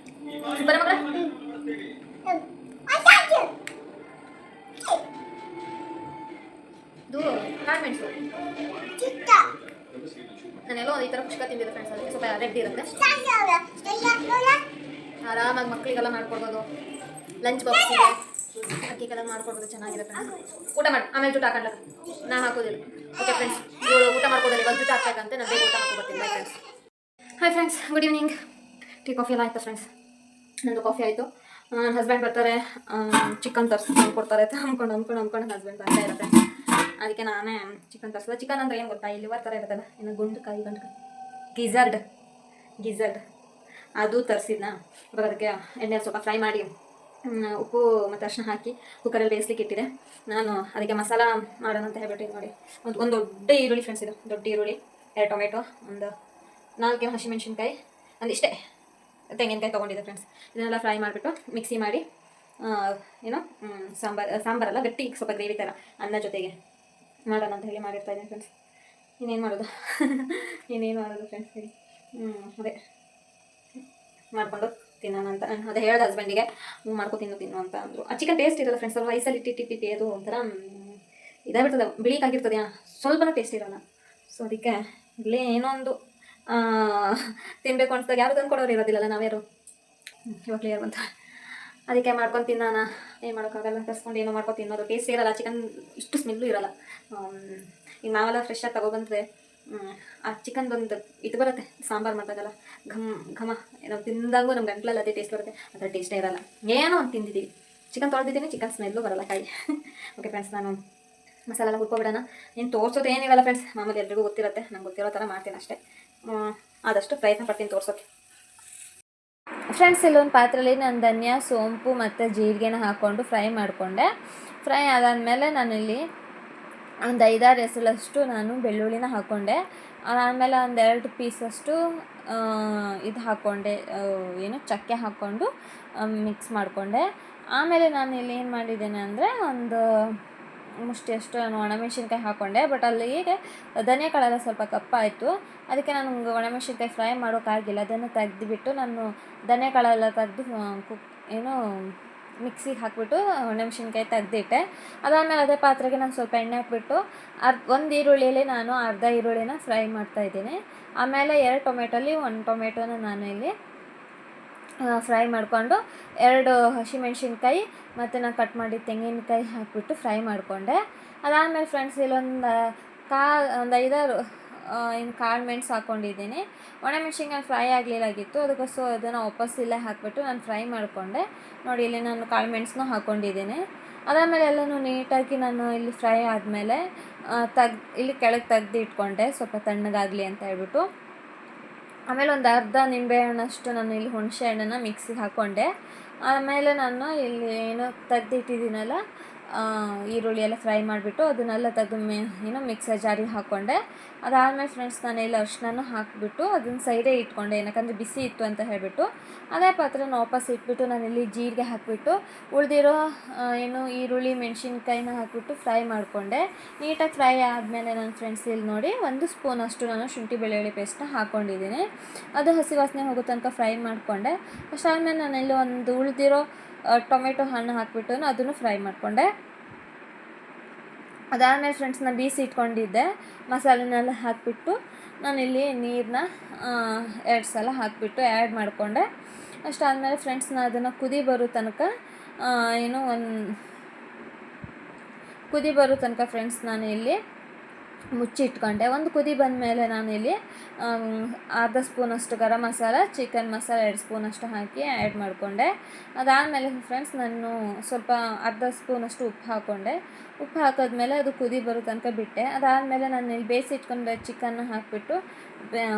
ಬರ ಮಗಳ ಇದು ಕಾಳು ಮೆಣಸು. ನಾನೆಲ್ಲೋ ಈ ಥರ ಕುಷ್ಕ ತಿಂದಿದ್ದೆ ಫ್ರೆಂಡ್ಸ್, ಅದಕ್ಕೆ ಸ್ವಲ್ಪ ರೆಡ್ ಇರುತ್ತೆ. ಆರಾಮಾಗಿ ಮಕ್ಕಳಿಗೆಲ್ಲ ಮಾಡ್ಕೊಡ್ಬೋದು, ಲಂಚ್ ಬಾಕ್ಸಿಗೆ ಅಕ್ಕಿಗೆಲ್ಲ ಮಾಡ್ಕೊಡ್ಬೋದು, ಚೆನ್ನಾಗಿದೆ ಫ್ರೆಂಡ್ಸ್. ಊಟ ಮಾಡಿ ಆಮೇಲೆ ಜುಟ್ಟು ಹಾಕೊಂಡಾಗ ನಾ ಹಾಕೋದಿಲ್ಲ. ಓಕೆ ಫ್ರೆಂಡ್ಸ್, ಇವಳು ಊಟ ಮಾಡ್ಕೊಡೋದು ಇವಾಗ ಜುಟ್ಟು ಹಾಕ್ಬೇಕಂತೆ, ನಾನು ಬೇಗ ಊಟ ಮಾಡ್ಕೊಬರ್ತೀನಿ. Bye friends. Hi friends, good evening. Tea coffee ಎಲ್ಲ ಆಯಿತು ಫ್ರೆಂಡ್ಸ್. ನಂದು ಕಾಫಿ ಆಯಿತು. ನನ್ನ ಹಸ್ಬೆಂಡ್ ಬರ್ತಾರೆ, ಚಿಕನ್ ಕೊಡ್ತಾರೆ ಅಂತ ಅಂದ್ಕೊಂಡು ನನ್ನ ಹಸ್ಬೆಂಡ್ ಬರ್ತಾ ಇಲ್ಲ ಫ್ರೆಂಡ್ಸ್. ಅದಕ್ಕೆ ನಾನೇ ಚಿಕನ್ ತರಿಸಿದೆ. ಚಿಕನ್ ಅಂದರೆ ಏನು ಗೊತ್ತಾ, ಇಲ್ಲಿ ಥರ ಇರುತ್ತಲ್ಲ, ಇನ್ನು ಗುಂಡ್ಕಾಯಿ ಗಿಝರ್ಡ್ ಅದು ತರಿಸಿದ್ನ. ಇವಾಗ ಅದಕ್ಕೆ ಎಣ್ಣೆ ಸ್ವಲ್ಪ ಫ್ರೈ ಮಾಡಿ ಉಪ್ಪು ಮತ್ತು ಅರಿಶಿನ ಹಾಕಿ ಕುಕ್ಕರಲ್ಲಿ ಬೇಯಿಸ್ಲಿಕ್ಕೆ ಇಟ್ಟಿದೆ. ನಾನು ಅದಕ್ಕೆ ಮಸಾಲ ಮಾಡೋಣ ಅಂತ ಹೇಳ್ಬಿಟ್ಟು ನೋಡಿ, ಒಂದು ದೊಡ್ಡ ಈರುಳ್ಳಿ ಫ್ರೆಂಡ್ಸ್, ಇದು ದೊಡ್ಡ ಈರುಳ್ಳಿ, 2 ಟೊಮೆಟೊ, ಒಂದು 4 ಹಸಿಮೆಣ್ಸಿನ್ಕಾಯಿ, ಒಂದಿಷ್ಟೇ ತೆಂಗಿನಕಾಯಿ ತೊಗೊಂಡಿದ್ದೆ ಫ್ರೆಂಡ್ಸ್. ಇದನ್ನೆಲ್ಲ ಫ್ರೈ ಮಾಡಿಬಿಟ್ಟು ಮಿಕ್ಸಿ ಮಾಡಿ ಸಾಂಬಾರಲ್ಲ ಗಟ್ಟಿ ಸ್ವಲ್ಪ ಗ್ರೇವಿ ಥರ ಅನ್ನ ಜೊತೆಗೆ ಮಾಡೋಣ ಅಂತ ಹೇಳಿ ಮಾಡಿರ್ತಾ ಇದ್ದೀನಿ ಫ್ರೆಂಡ್ಸ್. ಇನ್ನೇನು ಮಾಡೋದು ಫ್ರೆಂಡ್ಸ್ ಹೇಳಿ. ಅದೇ ಮಾಡ್ಕೊಂಡು ತಿನ್ನೋಣ ಅಂತ ಅದೇ ಹೇಳ್ದೆ ಹಸ್ಬೆಂಡಿಗೆ, ಮಾಡ್ಕೊ ತಿನ್ನು ಅಂತ ಅಂದರು. ಆ ಚಿಕನ್ ಟೇಸ್ಟ್ ಇರಲ್ಲ ಫ್ರೆಂಡ್ಸ್, ಸ್ವಲ್ಪ ರೈಸಲ್ಲಿ ಇಟ್ಟಿಟ್ಟು ಅದು ಒಂಥರ ಇದಾಗ್ಬಿಡ್ತದೆ, ಬಿಳಿಕಾಗಿರ್ತದೆ, ಸ್ವಲ್ಪನೂ ಟೇಸ್ಟ್ ಇರೋಲ್ಲ. ಸೊ ಅದಕ್ಕೆ ಇಲ್ಲೇ ಏನೋ ಒಂದು ತಿನ್ನಬೇಕು ಅನ್ಸ್ದಾಗ ಯಾರು ತಂದು ಕೊಡೋರು ಇರೋದಿಲ್ಲಲ್ಲ, ನಾವ್ಯಾರು ಇವಾಗ ಕ್ಲಿಯರ್ ಬಂತ. ಅದಕ್ಕೆ ಮಾಡ್ಕೊಂಡು ತಿನ್ನೋಣ, ಏನು ಮಾಡೋಕ್ಕಾಗಲ್ಲ, ತರಿಸ್ಕೊಂಡು ಏನೋ ಮಾಡ್ಕೊಂಡು ತಿನ್ನೋದು. ಟೇಸ್ಟ್ ಇರೋಲ್ಲ, ಚಿಕನ್ ಇಷ್ಟು ಸ್ಮೆಲ್ಲು ಇರೋಲ್ಲ. ಈಗ ನಾವೆಲ್ಲ ಫ್ರೆಶ್ಶಾಗಿ ತಗೊಬಂದರೆ ಆ ಚಿಕನ್ದೊಂದು ಇದು ಬರುತ್ತೆ, ಸಾಂಬಾರು ಮಾಡಿದಾಗಲ್ಲ ಘಮ ನಾವು ತಿಂದಾಗೂ ನಮ್ಮ ಗಂಟ್ಲಲ್ಲಿ ಅದೇ ಟೇಸ್ಟ್ ಬರುತ್ತೆ, ಅದರ ಟೇಸ್ಟೇ ಇರೋಲ್ಲ. ಏನೋ ಒಂದು ತಿಂದಿದ್ದೀವಿ, ಚಿಕನ್ ತೊಳೆದಿದ್ದೀನಿ, ಚಿಕನ್ ಸ್ಮೆಲ್ಲು ಬರೋಲ್ಲ ಕಾಯಿ. ಓಕೆ ಫ್ರೆಂಡ್ಸ್, ನಾನು ಮಸಾಲೆ ಎಲ್ಲ ಹುರ್ಕೊಬಿಡೋಣ. ಏನು ತೋರಿಸೋದು ಏನಿರಲ್ಲ ಫ್ರೆಂಡ್ಸ್, ಮಾಮೂಲಿ ಎಲ್ರಿಗೂ ಗೊತ್ತಿರುತ್ತೆ, ನಂಗೆ ಗೊತ್ತಿರೋ ಥರ ಮಾಡ್ತೀನಿ ಅಷ್ಟೇ. ಆದಷ್ಟು ಪ್ರಯತ್ನ ಪಡ್ತೀನಿ ತೋರಿಸೋಕ್ಕೆ. ಫ್ರೆಂಡ್ಸ್, ಇಲ್ಲೊಂದು ಪಾತ್ರೆಯಲ್ಲಿ ನಾನು ಧನಿಯಾ, ಸೋಂಪು ಮತ್ತು ಜೀರಿಗೆನ ಹಾಕ್ಕೊಂಡು ಫ್ರೈ ಮಾಡಿಕೊಂಡೆ. ಫ್ರೈ ಆದಾದಮೇಲೆ ನಾನಿಲ್ಲಿ ಒಂದು 5-6 ಎಸಳಷ್ಟು ನಾನು ಬೆಳ್ಳುಳ್ಳಿನ ಹಾಕ್ಕೊಂಡೆ. ಆಮೇಲೆ ಒಂದು 2 ಪೀಸಷ್ಟು ಇದು ಹಾಕ್ಕೊಂಡೆ, ಚಕ್ಕೆ ಹಾಕ್ಕೊಂಡು ಮಿಕ್ಸ್ ಮಾಡಿಕೊಂಡೆ. ಆಮೇಲೆ ನಾನು ಇಲ್ಲಿ ಏನು ಮಾಡಿದ್ದೇನೆ ಅಂದರೆ ಒಂದು ಮುಷ್ಟಿಯಷ್ಟು ನಾನು ಒಣಮೆಣ್ಸಿನ್ಕಾಯಿ ಹಾಕ್ಕೊಂಡೆ. ಬಟ್ ಅಲ್ಲಿಗೆ ಧನಿಯಾ ಕಾಳೆಲ್ಲ ಸ್ವಲ್ಪ ಕಪ್ಪಾಯಿತು, ಅದಕ್ಕೆ ನಾನು ಒಣಮೆಣ್ಸಿನ್ಕಾಯಿ ಫ್ರೈ ಮಾಡೋಕ್ಕಾಗಿಲ್ಲ. ಅದನ್ನು ತೆಗೆದುಬಿಟ್ಟು ನಾನು ಧನಿಯಾ ಕಾಳೆಲ್ಲ ತೆಗೆದು ಮಿಕ್ಸಿಗೆ ಹಾಕಿಬಿಟ್ಟು ಒಣಮೆಣ್ಸಿನ್ಕಾಯಿ ತೆಗೆದಿಟ್ಟೆ. ಅದಾದಮೇಲೆ ಅದೇ ಪಾತ್ರೆಗೆ ನಾನು ಸ್ವಲ್ಪ ಎಣ್ಣೆ ಹಾಕ್ಬಿಟ್ಟು ಒಂದು ಈರುಳ್ಳಿಯಲ್ಲಿ ನಾನು ಅರ್ಧ ಈರುಳ್ಳಿನ ಫ್ರೈ ಮಾಡ್ತಾಯಿದ್ದೀನಿ. ಆಮೇಲೆ 2 ಟೊಮೆಟೊಲಿ 1 ಟೊಮೆಟೊನ ನಾನು ಇಲ್ಲಿ ಫ್ರೈ ಮಾಡಿಕೊಂಡು 2 ಹಸಿಮೆಣ್ಸಿನ್ಕಾಯಿ ಮತ್ತು ನಾನು ಕಟ್ ಮಾಡಿ ತೆಂಗಿನಕಾಯಿ ಹಾಕಿಬಿಟ್ಟು ಫ್ರೈ ಮಾಡಿಕೊಂಡೆ. ಅದಾದಮೇಲೆ ಫ್ರೆಂಡ್ಸ್, ಇಲ್ಲೊಂದು 5-6 ಕಾಳು ಮೆಣಸು ಹಾಕ್ಕೊಂಡಿದ್ದೀನಿ. ಒಣಮೆಣ್ಸಿನ್ಕಾಯಿ ಫ್ರೈ ಆಗಲಿಲ್ಲಾಗಿತ್ತು, ಅದಕ್ಕೋಸ್ಕರ ಅದನ್ನು ವಾಪಸ್ ಇಲ್ಲೇ ಹಾಕಿಬಿಟ್ಟು ನಾನು ಫ್ರೈ ಮಾಡಿಕೊಂಡೆ. ನೋಡಿ, ಇಲ್ಲಿ ನಾನು ಕಾಳು ಮೆಣಸನ್ನು ಹಾಕ್ಕೊಂಡಿದ್ದೀನಿ. ಅದಾದಮೇಲೆ ಎಲ್ಲನೂ ನೀಟಾಗಿ ನಾನು ಇಲ್ಲಿ ಫ್ರೈ ಆದಮೇಲೆ ಇಲ್ಲಿ ಕೆಳಗೆ ತೆಗ್ದು ಇಟ್ಕೊಂಡೆ, ಸ್ವಲ್ಪ ತಣ್ಣಗಾಗಲಿ ಅಂತ ಹೇಳ್ಬಿಟ್ಟು. ಆಮೇಲೆ ಒಂದು ಅರ್ಧ ನಿಂಬೆಹಣ್ಣಷ್ಟು ನಾನು ಇಲ್ಲಿ ಹುಣಸೆ ಹಣ್ಣನ್ನು ಮಿಕ್ಸಿಗೆ ಹಾಕ್ಕೊಂಡೆ. ಆಮೇಲೆ ನಾನು ಇಲ್ಲಿ ತೆಗ್ದಿಟ್ಟಿದ್ದೀನಲ್ಲ ಈರುಳ್ಳಿ ಎಲ್ಲ ಫ್ರೈ ಮಾಡಿಬಿಟ್ಟು ಅದನ್ನೆಲ್ಲ ತೆಗೆದು ಮಿಕ್ಸರ್ ಜಾರಿಗೆ ಹಾಕ್ಕೊಂಡೆ. ಅದಾದಮೇಲೆ ಫ್ರೆಂಡ್ಸ್, ನಾನು ಇಲ್ಲಿ ಅರಿಶಿನ ಹಾಕಿಬಿಟ್ಟು ಅದನ್ನು ಸೈಡೇ ಇಟ್ಕೊಂಡೆ, ಏನಕ್ಕಂದರೆ ಬಿಸಿ ಇತ್ತು ಅಂತ ಹೇಳಿಬಿಟ್ಟು. ಅದೇ ಪಾತ್ರೆನ ವಾಪಸ್ ಇಟ್ಬಿಟ್ಟು ನಾನಿಲ್ಲಿ ಜೀರಿಗೆ ಹಾಕಿಬಿಟ್ಟು ಉಳಿದಿರೋ ಈರುಳ್ಳಿ ಮೆಣಸಿನ್ಕಾಯಿನ ಹಾಕಿಬಿಟ್ಟು ಫ್ರೈ ಮಾಡಿಕೊಂಡೆ. ನೀಟಾಗಿ ಫ್ರೈ ಆದಮೇಲೆ ನನ್ನ ಫ್ರೆಂಡ್ಸ್ ಇಲ್ಲಿ ನೋಡಿ 1 ಸ್ಪೂನಷ್ಟು ನಾನು ಶುಂಠಿ ಬೆಳ್ಳುಳ್ಳಿ ಪೇಸ್ಟ್ನ ಹಾಕ್ಕೊಂಡಿದ್ದೀನಿ. ಅದು ಹಸಿ ವಾಸನೆ ಹೋಗೋ ತನಕ ಫ್ರೈ ಮಾಡಿಕೊಂಡೆ. ಅಷ್ಟಾದಮೇಲೆ ನಾನಿಲ್ಲಿ ಒಂದು ಉಳಿದಿರೋ ಟೊಮೆಟೊ ಹಣ್ಣು ಹಾಕಿಬಿಟ್ಟು ಅದನ್ನು ಫ್ರೈ ಮಾಡಿಕೊಂಡೆ. ಅದಾದಮೇಲೆ ಫ್ರೆಂಡ್ಸ್, ನಾನು ಬೀಸಿ ಇಟ್ಕೊಂಡಿದ್ದೆ ಮಸಾಲೆನೆಲ್ಲ ಹಾಕಿಬಿಟ್ಟು ನಾನಿಲ್ಲಿ ನೀರನ್ನ 2 ಸಲ ಹಾಕಿಬಿಟ್ಟು ಆ್ಯಡ್ ಮಾಡಿಕೊಂಡೆ. ಅಷ್ಟಾದಮೇಲೆ ಫ್ರೆಂಡ್ಸ್, ನಾನು ಅದನ್ನು ಕುದಿ ಬರೋ ತನಕ ಫ್ರೆಂಡ್ಸ್ ನಾನು ಇಲ್ಲಿ ಮುಚ್ಚಿಟ್ಕೊಂಡೆ. ಒಂದು ಕುದಿ ಬಂದಮೇಲೆ ನಾನಿಲ್ಲಿ ಅರ್ಧ ಸ್ಪೂನಷ್ಟು ಗರಂ ಮಸಾಲ, ಚಿಕನ್ ಮಸಾಲ 2 ಸ್ಪೂನಷ್ಟು ಹಾಕಿ ಆ್ಯಡ್ ಮಾಡಿಕೊಂಡೆ. ಅದಾದಮೇಲೆ ಫ್ರೆಂಡ್ಸ್, ನಾನು ಸ್ವಲ್ಪ ಅರ್ಧ ಸ್ಪೂನಷ್ಟು ಉಪ್ಪು ಹಾಕ್ಕೊಂಡೆ. ಉಪ್ಪು ಹಾಕಿದ್ಮೇಲೆ ಅದು ಕುದಿ ಬರೋ ತನಕ ಬಿಟ್ಟೆ. ಅದಾದಮೇಲೆ ನಾನು ಇಲ್ಲಿ ಬೇಯಿಸಿಟ್ಕೊಂಡು ಚಿಕನ್ನ ಹಾಕಿಬಿಟ್ಟು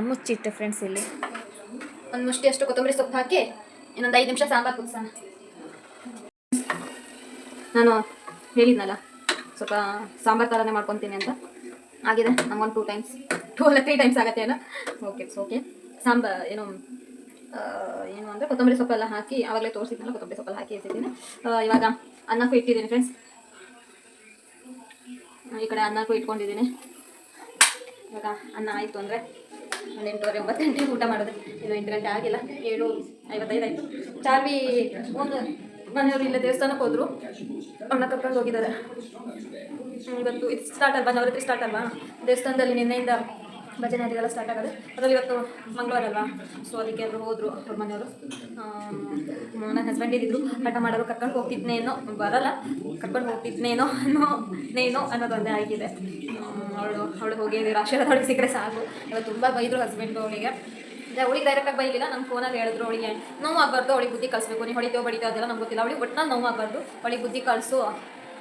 ಮುಚ್ಚಿಟ್ಟೆ ಫ್ರೆಂಡ್ಸ್. ಇಲ್ಲಿ ಒಂದು ಮುಷ್ಟಿಯಷ್ಟು ಕೊತ್ತಂಬರಿ ಸೊಪ್ಪು ಹಾಕಿ ಇನ್ನೊಂದು 5 ನಿಮಿಷ ಸಾಂಬಾರು ಕುದಿಸೋಣ. ನಾನು ಹೇಳಿದ್ನಲ್ಲ ಸ್ವಲ್ಪ ಸಾಂಬಾರು ಥರನೇ ಮಾಡ್ಕೊತೀನಿ ಅಂತ, ಆಗಿದೆ ನಮ್ಗೊಂದು 2 ಟೈಮ್ಸ್ 2 ಅಲ್ಲ 3 ಟೈಮ್ಸ್ ಆಗುತ್ತೆ ಏನೋ. Okay it's okay. ಏನು ಏನು ಅಂದರೆ ಕೊತ್ತಂಬರಿ ಸೊಪ್ಪೆಲ್ಲ ಹಾಕಿ ಆವಾಗಲೇ ತೋರಿಸಿದ್ನಲ್ಲ, ಕೊತ್ತಂಬರಿ ಸೊಪ್ಪೆಲ್ಲ ಹಾಕಿ ಇಟ್ಟಿದ್ದೀನಿ. ಇವಾಗ ಅನ್ನಕ್ಕೂ ಇಟ್ಟಿದ್ದೀನಿ ಫ್ರೆಂಡ್ಸ್. ಈ ಕಡೆ ಅನ್ನಕ್ಕೂ ಇಟ್ಕೊಂಡಿದ್ದೀನಿ. ಇವಾಗ ಅನ್ನ ಆಯಿತು ಅಂದರೆ ಒಂದು 8:30 9 ಗಂಟೆಗೆ ಊಟ ಮಾಡೋದು. ಇನ್ನು 8 ಗಂಟೆ ಆಗಿಲ್ಲ, 7:55 ಆಯಿತು. ಚಾರ್ವಿ ಒಂದು ಮನೆಯವರು ಇಲ್ಲ ದೇವಸ್ಥಾನಕ್ಕೆ ಹೋದ್ರು, ಅವನ್ನ ಕರ್ಕೊಂಡು ಹೋಗಿದ್ದಾರೆ. ಇವತ್ತು ಇದು ಸ್ಟಾರ್ಟ್ ಅಲ್ವಾ, ನವರಾತ್ರಿ ಸ್ಟಾರ್ಟ್ ಅಲ್ವಾ ದೇವಸ್ಥಾನದಲ್ಲಿ. ನಿನ್ನೆಯಿಂದ ಭಜನೆ ಅದೆಲ್ಲ ಸ್ಟಾರ್ಟ್ ಆಗೋದು. ಅದರಲ್ಲಿ ಇವತ್ತು ಮಂಗಳವಾರ ಅಲ್ವಾ, ಸೊ ಅದಕ್ಕೆ ಅವರು ಹೋದರು ಅವ್ರ ಮನೆಯವರು. ನನ್ನ ಹಸ್ಬೆಂಡ್ ಇದ್ದಿದ್ರು, ಹಠ ಮಾಡೋರು ಕರ್ಕೊಂಡು ಹೋಗ್ತಿದ್ನೇನೋ, ಬರಲ್ಲ ಕರ್ಕೊಂಡು ಹೋಗ್ತಿದ್ನೇನೋ ಅನ್ನೋದೊಂದೇ ಆಗಿದೆ. ಅವಳು ಹೋಗಿ ಆಶೀರ್ವಾದ ಅವಳಿಗೆ ಸಿಕ್ಕರೆ ಸಾಕು. ಇವತ್ತು ತುಂಬ ಬೈದರು ಹಸ್ಬೆಂಡು ಅವಳಿಗೆ. ಅವಳಿಗೆ ಡೈರೆಕ್ಟಾಗಿ ಬೈಲಿಲ್ಲ, ನಂಗೆ ಫೋನಲ್ಲಿ ಹೇಳಿದ್ರು ಅವಳಿಗೆ ನೋವು ಆಗಬಾರ್ದು, ಅವಳಿಗೆ ಬುದ್ಧಿ ಕಳಿಸ್ಬೇಕು, ನೀವು ಹೊಡಿತೇವೆ ಬಡಿತೇವೆ ಅದೆಲ್ಲ ನಮ್ಗೆ ಗೊತ್ತಿಲ್ಲ, ಅವಳಿಗೆ ಒಟ್ಟಿನಲ್ಲಿ ನೋವು ಆಗಬಾರ್ದು, ಅವಳಿಗೆ ಬುದ್ಧಿ ಕಳಿಸು,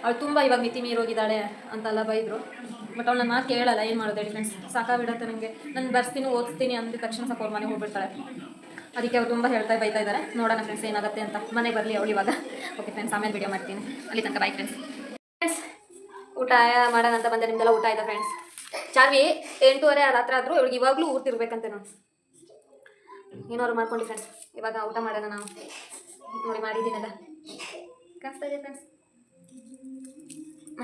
ಅವಳು ತುಂಬ ಇವಾಗ ಮಿತಿ ಮೀರೋಗಿದ್ದಾಳೆ ಅಂತೆಲ್ಲ ಬೈದರು. ಬಟ್ ಅವಳು ನನ್ನ ಮಾತು ಕೇಳಲ್ಲ, ಏನು ಮಾಡೋದು ಹೇಳಿ ಫ್ರೆಂಡ್ಸ್. ಸಾಕಾಗ್ಬಿಡುತ್ತೆ ನನಗೆ. ನಾನು ಬರ್ತೀನಿ ಓದಿಸ್ತೀನಿ ಅಂದಿದ ತಕ್ಷಣ ಸಾಕು ಅವ್ರ ಮನೆಗೆ ಹೋಗ್ಬಿಡ್ತಾಳೆ. ಅದಕ್ಕೆ ಅವ್ರು ತುಂಬ ಬೈತಾ ಇದ್ದಾರೆ. ನೋಡೋಣ ಫ್ರೆಂಡ್ಸ್ ಏನಾಗುತ್ತೆ ಅಂತ. ಮನೆಗೆ ಬರಲಿ ಅವಳು ಇವಾಗ. ಓಕೆ ಫ್ರೆಂಡ್ಸ್, ಆಮೇಲೆ ವಿಡಿಯೋ ಮಾಡ್ತೀನಿ. ಅಲ್ಲಿ ತನಕ ಬಾಯ್ ಫ್ರೆಂಡ್ಸ್. ಊಟ ಮಾಡೋಣ ಅಂತ ಬಂದೆ, ನಿಮ್ದೆಲ್ಲ ಊಟ ಆಯ್ತಾ ಫ್ರೆಂಡ್ಸ್? ಚಾರ್ವಿ 8:30 ರಾತ್ರಿ ಆದರೂ ಇವಳಿಗೆ ಇವಾಗಲೂ ಊರ್ತಿರ್ಬೇಕಂತೆ ನಾನು. ಏನಾದ್ರು ಮಾಡ್ಕೊಂಡು ಫ್ರೆಂಡ್ಸ್, ಇವಾಗ ಊಟ ಮಾಡೋಣ ನಾವು. ನೋಡಿ ಮಾಡಿದ್ದೀನಲ್ಲ, ಕಾಣಿಸ್ತಾ ಇದೆ ಫ್ರೆಂಡ್ಸ್.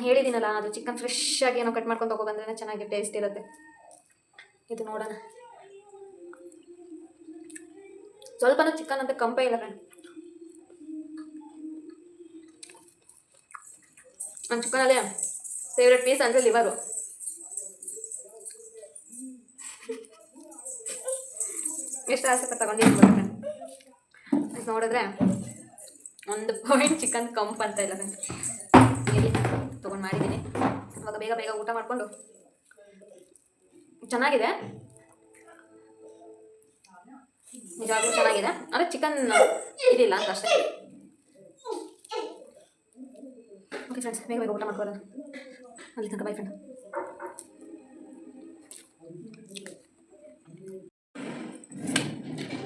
ಹೇಳಿದ್ದೀನಲ್ಲ, ಅದು ಚಿಕನ್ ಫ್ರೆಶ್ ಆಗಿ ಏನೋ ಕಟ್ ಮಾಡ್ಕೊಂಡು ತೊಗೊಬಂದ್ರೆ ಚೆನ್ನಾಗಿ ಟೇಸ್ಟ್ ಇರುತ್ತೆ. ಇದು ನೋಡೋಣ. ಸ್ವಲ್ಪನೂ ಚಿಕನ್ ಅಂತ ಕಂಪೇ ಇಲ್ಲ ಫ್ರೆಂಡ್. ನನ್ನ ಚಿಕನಲ್ಲಿ ಫೇವ್ರೆಟ್ ಪೀಸ್ ಅಂದರೆ ಲಿವರು. ಎಷ್ಟು ಆಸೆ ಪಟ್ಟು ತಗೊಂಡಿದ್ದೀನಿ ಫ್ರೆಂಡ್. ನೋಡಿದ್ರೆ ಒಂದು ಪಾಯಿಂಟ್ ಚಿಕನ್ ಕಂಪ್ ಅಂತ ಇಲ್ಲ ಫ್ರೆಂಡ್. ಇಲ್ಲಿ ತೊಗೊಂಡು ಮಾಡಿದ್ದೀನಿ. ಇವಾಗ ಬೇಗ ಬೇಗ ಊಟ ಮಾಡಿಕೊಂಡು, ಚೆನ್ನಾಗಿದೆ ನಿಜವಾಗ್ಲೂ ಚೆನ್ನಾಗಿದೆ, ಅಂದರೆ ಚಿಕನ್ ಇದಿಲ್ಲ ಅಂತ ಅಷ್ಟೇ. ಓಕೆ ಫ್ರೆಂಡ್ಸ್, ಬೇಗ ಬೇಗ ಊಟ ಮಾಡ್ಕೊಳ್ಳೋಣ. ಅಲ್ಲಿ ತನಕ ಬಾಯ್ ಫ್ರೆಂಡ್.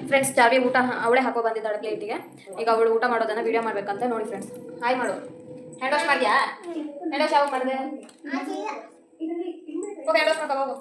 ಫ್ರೆಂಡ್ಸ್, ಚಾವಿ ಊಟ ಅವಳೇ ಹಾಕೋ ಬಂದಿದ್ದಾಳೆ ಪ್ಲೇಟಿಗೆ. ಈಗ ಅವಳು ಊಟ ಮಾಡೋದನ್ನು ವೀಡಿಯೋ ಮಾಡ್ಬೇಕಂತ. ನೋಡಿ ಫ್ರೆಂಡ್ಸ್, ಹಾಯ್ ಮಾಡು. ಹ್ಯಾಂಡ್ ವಾಶ್ ಮಾಡಿದ್ಯಾ? ಹ್ಯಾಂಡ್ ವಾಶ್ ಯಾವಾಗ ಮಾಡಿದೆ? ಹೋಗಿ ಹ್ಯಾಂಡ್ ವಾಶ್ ಮಾಡ್ಕೊ ಹೋಗು.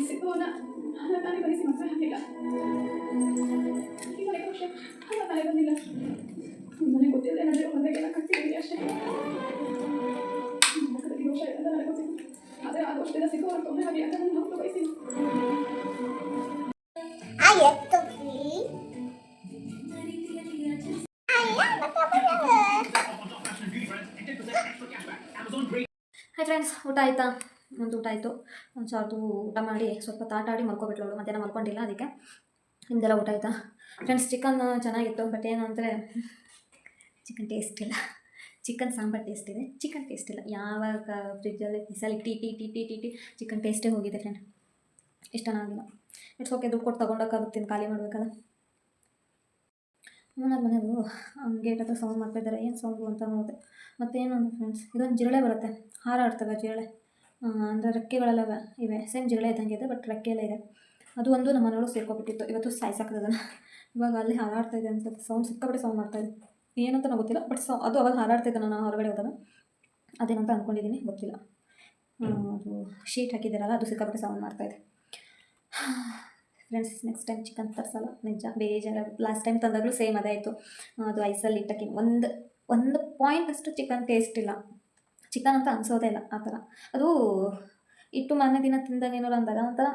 ಸಿಕ್ಕವನ್ನ ತಾನೇ ಬರೀಸಿ ಮದುವೆ ಹಾಕಿಲ್ಲ. ಈಗ ವರ್ಷ ತಲೆ ಬಂದಿಲ್ಲ. ನನಗೆ ಗೊತ್ತಿಲ್ಲ, ನಡೆಯೋ ಮದುವೆಗೆಲ್ಲ ಕಟ್ತಿದ್ದೀನಿ ಅಷ್ಟೇ. ದೋಷ ಇಲ್ಲ ನನಗೆ ಗೊತ್ತಿತ್ತು. ಆದರೆ ಆ ದೋಷದಿಂದ ಸಿಕ್ಕವರು ತೊಂದರೆ ಆಗಲಿ ಅಂತ ನಾನು ಹೋಗ್ತಾ ಬಯಸಿಲ್ಲ. ಹಾಯ್ ಫ್ರೆಂಡ್ಸ್, ಊಟ ಆಯಿತಾ? ಒಂದು ಊಟ ಆಯಿತು. ಒಂದು ಸಾರ್ದು ಊಟ ಮಾಡಿ ಸ್ವಲ್ಪ ತಾಟ ಆಡಿ ಮಲ್ಕೊಬಿಟ್ಲು ಅವಳು. ಮಧ್ಯಾಹ್ನ ಮಲ್ಕೊಂಡಿಲ್ಲ, ಅದಕ್ಕೆ ನಿಮ್ದೆಲ್ಲ ಊಟ ಆಯಿತಾ ಫ್ರೆಂಡ್ಸ್? ಚಿಕನ್ ಚೆನ್ನಾಗಿತ್ತು, ಬಟ್ ಏನು ಅಂದರೆ ಚಿಕನ್ ಟೇಸ್ಟ್ ಇಲ್ಲ. ಚಿಕನ್ ಸಾಂಬಾರು ಟೇಸ್ಟ್ ಇದೆ, ಚಿಕನ್ ಟೇಸ್ಟ್ ಇಲ್ಲ. ಯಾವಾಗ ಫ್ರಿಜ್ಜಲ್ಲಿ ಬಿಸಲಿ ಟಿ ಟಿ ಟಿ ಟಿ ಟಿ ಟಿ ಚಿಕನ್ ಟೇಸ್ಟೇ ಹೋಗಿದೆ ಫ್ರೆಂಡ್. ಇಷ್ಟನಾಗಿಲ್ಲ. ಇಟ್ಸ್ ಓಕೆ, ದುಡ್ಡು ಕೊಟ್ಟು ತೊಗೊಂಡೋಕ್ಕಾಗುತ್ತೀನಿ, ಖಾಲಿ ಮಾಡಬೇಕಲ್ಲ. ನನ್ನ ಮನೆಯವರು ಗೇಟ್ ಹತ್ರ ಸೌಂಡ್ ಮಾಡ್ತಾಯಿದ್ದಾರೆ. ಏನು ಸೌಂಡು ಅಂತ ನೋಡಿದೆ. ಮತ್ತೇನು ಅಂದರೆ ಫ್ರೆಂಡ್ಸ್, ಇದೊಂದು ಜಿರಳೆ ಬರುತ್ತೆ, ಹಾರಾಡ್ತವೆ ಜಿರಳೆ. ಅಂದರೆ ರೆಕ್ಕೆಗಳೆಲ್ಲ ಇವೆ, ಸೇಮ್ ಜಿರಳೆ ಇದ್ದಂಗೆ ಇದೆ, ಬಟ್ ರೆಕ್ಕೆ ಎಲ್ಲ ಇದೆ. ಅದು ಒಂದು ನಮ್ಮ ಮನೆಯವರು ಸೇರ್ಕೊಬಿಟ್ಟಿತ್ತು. ಇವತ್ತು ಸಾಯಿಸಾಕ್ತದನ್ನು. ಇವಾಗ ಅಲ್ಲಿ ಹಾರಾಡ್ತಾ ಇದೆ ಅನ್ಸುತ್ತೆ. ಸೌಂಡ್ ಸಿಕ್ಕಾಪಟ್ಟೆ ಸೌಂಡ್ ಮಾಡ್ತಾಯಿದೆ. ಏನಂತ ನಂಗೆ ಗೊತ್ತಿಲ್ಲ, ಬಟ್ ಅದು ಅವಾಗ ಹಾರಾಡ್ತಿದ್ದೆ. ನಾನು ಹೊರಗಡೆ ಹೋದಾಗ ಅದೇನಂತ ಅಂದ್ಕೊಂಡಿದ್ದೀನಿ, ಗೊತ್ತಿಲ್ಲ. ಅದು ಶೀಟ್ ಹಾಕಿದ್ದೀರಲ್ಲ, ಅದು ಸಿಕ್ಕಾಪಟ್ಟೆ ಸೌಂಡ್ ಮಾಡ್ತಾಯಿದೆ. ಫ್ರೆಂಡ್ಸ್, ನೆಕ್ಸ್ಟ್ ಟೈಮ್ ಚಿಕನ್ ತರಿಸಲ್ಲ, ನಿಜ ಬೇಜಾರ. ಲಾಸ್ಟ್ ಟೈಮ್ ತಂದಾಗಲೂ ಸೇಮ್ ಅದೇ ಆಯಿತು. ಅದು ಐಸಲ್ಲಿ ಇಟ್ಟಕ್ಕೆ ಒಂದು ಪಾಯಿಂಟ್ ಅಷ್ಟು ಚಿಕನ್ ಟೇಸ್ಟ್ ಇಲ್ಲ. ಚಿಕನ್ ಅಂತ ಅನಿಸೋದೇ ಇಲ್ಲ ಆ ಥರ. ಅದು ಇಟ್ಟು ಮಾರನೇ ದಿನ ತಿಂದಾಗ ಏನಾರು ಅಂದಾಗ ಒಂಥರ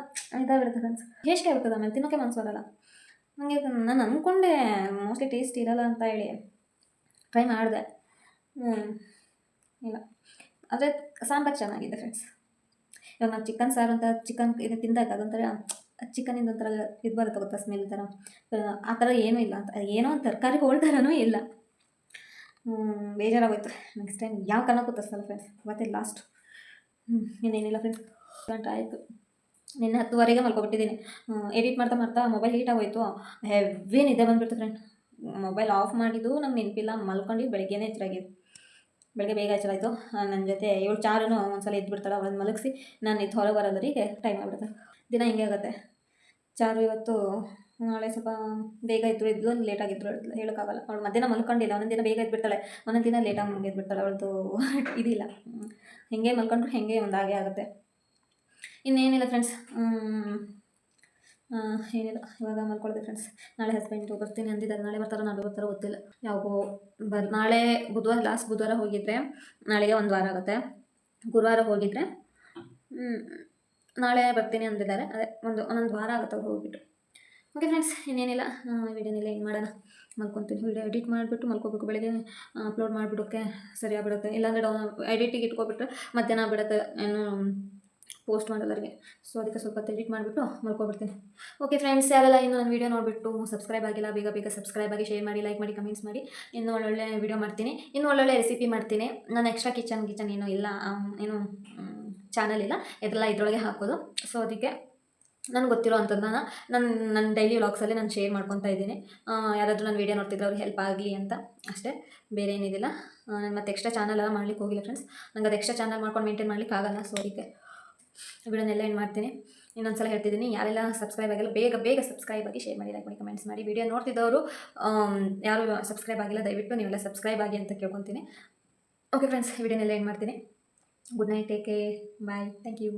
ಇದಾಗಿಬಿಡುತ್ತೆ ಫ್ರೆಂಡ್ಸ್. ಹೇಸಿಗೆ ಆಗುತ್ತದೆ, ಆಮೇಲೆ ತಿನ್ನೋಕ್ಕೆ ಮನಸ್ಸು ಬರಲ್ಲ. ಹಾಗೆ ನಾನು ಅಂದ್ಕೊಂಡೆ ಮೋಸ್ಟ್ಲಿ ಟೇಸ್ಟ್ ಇರಲ್ಲ ಅಂತ ಹೇಳಿ ಟ್ರೈ ಮಾಡಿದೆ. ಇಲ್ಲ, ಆದರೆ ಸಾಂಬಾರು ಚೆನ್ನಾಗಿದೆ ಫ್ರೆಂಡ್ಸ್. ಇವಾಗ ನಾವು ಚಿಕನ್ ಸಾರು ಅಂತ ಚಿಕನ್ ಇದು ತಿಂದಾಗ ಅದೊಂಥರ ಚಿಕನಿಂದ ಒಂಥರ ಇದು ಬರುತ್ತೆ ಗೊತ್ತಾ, ಸ್ಮೆಲ್ ಥರ. ಆ ಥರ ಏನೂ ಇಲ್ಲ ಅಂತ, ಏನೋ ಒಂದು ತರಕಾರಿ ಹೋಳ್ತಾರನೂ ಇಲ್ಲ. ಬೇಜಾರಾಗೋಯ್ತು. ನೆಕ್ಸ್ಟ್ ಟೈಮ್ ಯಾವ ಕಾರಣಕ್ಕೂ ತರಿಸಲ್ಲ ಫ್ರೆಂಡ್ಸ್, ಇವತ್ತೇ ಲಾಸ್ಟ್. ಇನ್ನೇನಿಲ್ಲ ಫ್ರೆಂಡ್ಸ್, ಗಂಟೆ ಆಯಿತು. ನಿನ್ನೆ 10:30ಗೆ ಮಲ್ಕೊಬಿಟ್ಟಿದ್ದೀನಿ. ಎಡಿಟ್ ಮಾಡ್ತಾ ಮಾಡ್ತಾ ಮೊಬೈಲ್ ಹೀಟ್ ಆಗೋಯ್ತು, ಹೆವಿ ನಿದ್ದೆ ಬಂದುಬಿಡ್ತು ಫ್ರೆಂಡ್. ಮೊಬೈಲ್ ಆಫ್ ಮಾಡಿದ್ದು ನಂಗೆ ನೆನಪಿಲ್ಲ, ಮಲ್ಕೊಂಡು ಬೆಳಗ್ಗೆನೇ ಎಚ್ಚರಾಗಿದ್ದು. ಬೆಳಗ್ಗೆ ಬೇಗ ಎಚ್ಚರಾಯಿತು. ನನ್ನ ಜೊತೆ ಇವಳು ಚಾರೂ ಒಂದ್ಸಲ ಎದ್ಬಿಡ್ತಾಳೆ, ಅವಳನ್ನು ಮಲಗಿಸಿ ನಾನು ಇದು ಹೊರಗೆ ಬರೋದರಿಗೆ ಟೈಮ್ ಆಗಿಬಿಡುತ್ತೆ. ದಿನ ಹಿಂಗೆ ಆಗುತ್ತೆ. ಚಾರು ಇವತ್ತು ನಾಳೆ ಸ್ವಲ್ಪ ಬೇಗ ಇದ್ದು ಲೇಟಾಗಿದ್ರು, ಹೇಳೋಕ್ಕಾಗಲ್ಲ. ಅವಳು ಮಧ್ಯಾಹ್ನ ಮಲ್ಕೊಂಡಿಲ್ಲ, ಒಂದೊಂದು ದಿನ ಬೇಗ ಎದ್ಬಿಡ್ತಾಳೆ, ಒಂದೊಂದು ದಿನ ಲೇಟಾಗಿ ಎದ್ಬಿಡ್ತಾಳೆ. ಅವಳದು ಇದಿಲ್ಲ, ಹೆಂಗೆ ಮಲ್ಕೊಂಡ್ರು ಹೆಂಗೆ ಒಂದು ಹಾಗೆ ಆಗುತ್ತೆ. ಇನ್ನೇನಿಲ್ಲ ಫ್ರೆಂಡ್ಸ್, ಏನಿಲ್ಲ, ಇವಾಗ ಮಲ್ಕೊಳ್ದೆ ಫ್ರೆಂಡ್ಸ್. ನಾಳೆ ಹಸ್ಬೆಂಡು ಬರ್ತೀನಿ ಅಂದಿದ್ದಾರೆ, ನಾಳೆ ಬರ್ತಾರೋ ನಾಳೆ ಬರ್ತಾರೋ ಗೊತ್ತಿಲ್ಲ. ಯಾವಾಗೋ ನಾಳೆ ಬುಧವಾರ, ಲಾಸ್ಟ್ ಬುಧವಾರ ಹೋಗಿದ್ದರೆ ನಾಳೆಗೆ 1 ವಾರ ಆಗುತ್ತೆ. ಗುರುವಾರ ಹೋಗಿದ್ದರೆ ನಾಳೆ ಬರ್ತೀನಿ ಅಂದಿದ್ದಾರೆ. ಅದೇ ಒಂದೊಂದು ವಾರ ಆಗುತ್ತೆ ಅವ್ರು ಹೋಗ್ಬಿಟ್ಟು. ಓಕೆ ಫ್ರೆಂಡ್ಸ್, ಇನ್ನೇನಿಲ್ಲ, ವೀಡಿಯೋನೆಲ್ಲ ಏನು ಮಾಡೋಣ, ಮಲ್ಕೊತೀನಿ. ವೀಡಿಯೋ ಎಡಿಟ್ ಮಾಡಿಬಿಟ್ಟು ಮಲ್ಕೋಬೇಕು. ಬೆಳಗ್ಗೆ ಅಪ್ಲೋಡ್ ಮಾಡಿಬಿಡೋಕ್ಕೆ ಸರಿ ಆಗ್ಬಿಡುತ್ತೆ. ಇಲ್ಲಾಂದರೆ ಎಡಿಟಿಗೆ ಇಟ್ಕೊಬಿಟ್ರೆ ಮಧ್ಯಾಹ್ನ ಆಗ್ಬಿಡುತ್ತೆ, ಏನು ಪೋಸ್ಟ್ ಮಾಡೋದರಿಗೆ. ಸೊ ಅದಕ್ಕೆ ಸ್ವಲ್ಪ ಎಡಿಟ್ ಮಾಡಿಬಿಟ್ಟು ಮಲ್ಕೊಬಿಡ್ತೀನಿ. ಓಕೆ ಫ್ರೆಂಡ್ಸ್, ಯಾರೆಲ್ಲ ಇನ್ನೂ ನನ್ನ ವೀಡಿಯೋ ನೋಡಿಬಿಟ್ಟು ಸಬ್ಸ್ಕ್ರೈಬ್ ಆಗಿಲ್ಲ, ಬೇಗ ಬೇಗ ಸಬ್ಸ್ಕ್ರೈಬ್ ಆಗಿ, ಶೇರ್ ಮಾಡಿ, ಲೈಕ್ ಮಾಡಿ, ಕಮೆಂಟ್ಸ್ ಮಾಡಿ. ಇನ್ನೂ ಒಳ್ಳೊಳ್ಳೆ ವೀಡಿಯೋ ಮಾಡ್ತೀನಿ, ಇನ್ನೂ ಒಳ್ಳೊಳ್ಳೆ ರೆಸಿಪಿ ಮಾಡ್ತೀನಿ. ನಾನು ಎಕ್ಸ್ಟ್ರಾ ಕಿಚನ್ ಏನೂ ಇಲ್ಲ, ಏನು ಚಾನಲ್ ಇಲ್ಲ, ಇದೆಲ್ಲ ಇದರೊಳಗೆ ಹಾಕೋದು. ಸೊ ಅದಕ್ಕೆ ನನಗೆ ಗೊತ್ತಿರೋ ಅಂಥದ್ದನ್ನ ನನ್ನ ಡೈಲಿ ವ್ಲಾಗ್ಸಲ್ಲಿ ನಾನು ಶೇರ್ ಮಾಡ್ಕೊತಾ ಇದ್ದೀನಿ. ಯಾರಾದರೂ ನನ್ನ ವೀಡಿಯೋ ನೋಡ್ತಿದ್ರೆ ಅವ್ರಿಗೆ ಹೆಲ್ಪ್ ಆಗಲಿ ಅಂತ ಅಷ್ಟೇ, ಬೇರೆ ಏನಿದಿಲ್ಲ. ನಾನು ಮತ್ತೆ ಎಕ್ಸ್ಟ್ರಾ ಚಾನಲ್ ಎಲ್ಲ ಮಾಡ್ಲಿಕ್ಕೆ ಹೋಗಿಲ್ಲ ಫ್ರೆಂಡ್ಸ್, ನಂಗೆ ಅದು ಎಕ್ಸ್ಟ್ರಾ ಚಾನಲ್ ಮಾಡ್ಕೊಂಡು ಮೇಂಟೈನ್ ಮಾಡ್ಲಿಕ್ಕೆ ಆಗಲ್ಲ. ಸೊ ಅದಕ್ಕೆ ವಿಡಿಯೋನೆಲ್ಲ ಏನು ಮಾಡ್ತೀನಿ. ಇನ್ನೊಂದು ಸಲ ಹೇಳ್ತಿದ್ದೀನಿ, ಯಾರೆಲ್ಲ ಸಬ್ಸ್ಕ್ರೈಬ್ ಆಗಿಲ್ಲ ಬೇಗ ಬೇಗ ಸಬ್ಸ್ಕ್ರೈಬ್ ಆಗಿ, ಶೇರ್ ಮಾಡಿ, ಲೈಕ್ ಮಾಡಿ, ಕಮೆಂಟ್ಸ್ ಮಾಡಿ. ವಿಡಿಯೋ ನೋಡ್ತಿದ್ದವರು ಯಾರು ಸಬ್ಸ್ಕ್ರೈಬ್ ಆಗಿಲ್ಲ, ದಯವಿಟ್ಟು ನೀವೆಲ್ಲ ಸಬ್ಸ್ಕ್ರೈಬ್ ಆಗಿ ಅಂತ ಕೇಳ್ಕೊತೀನಿ. ಓಕೆ ಫ್ರೆಂಡ್ಸ್, ವಿಡಿಯೋನೆಲ್ಲ ಏನು ಮಾಡ್ತೀನಿ. Good night, take care, bye, thank you.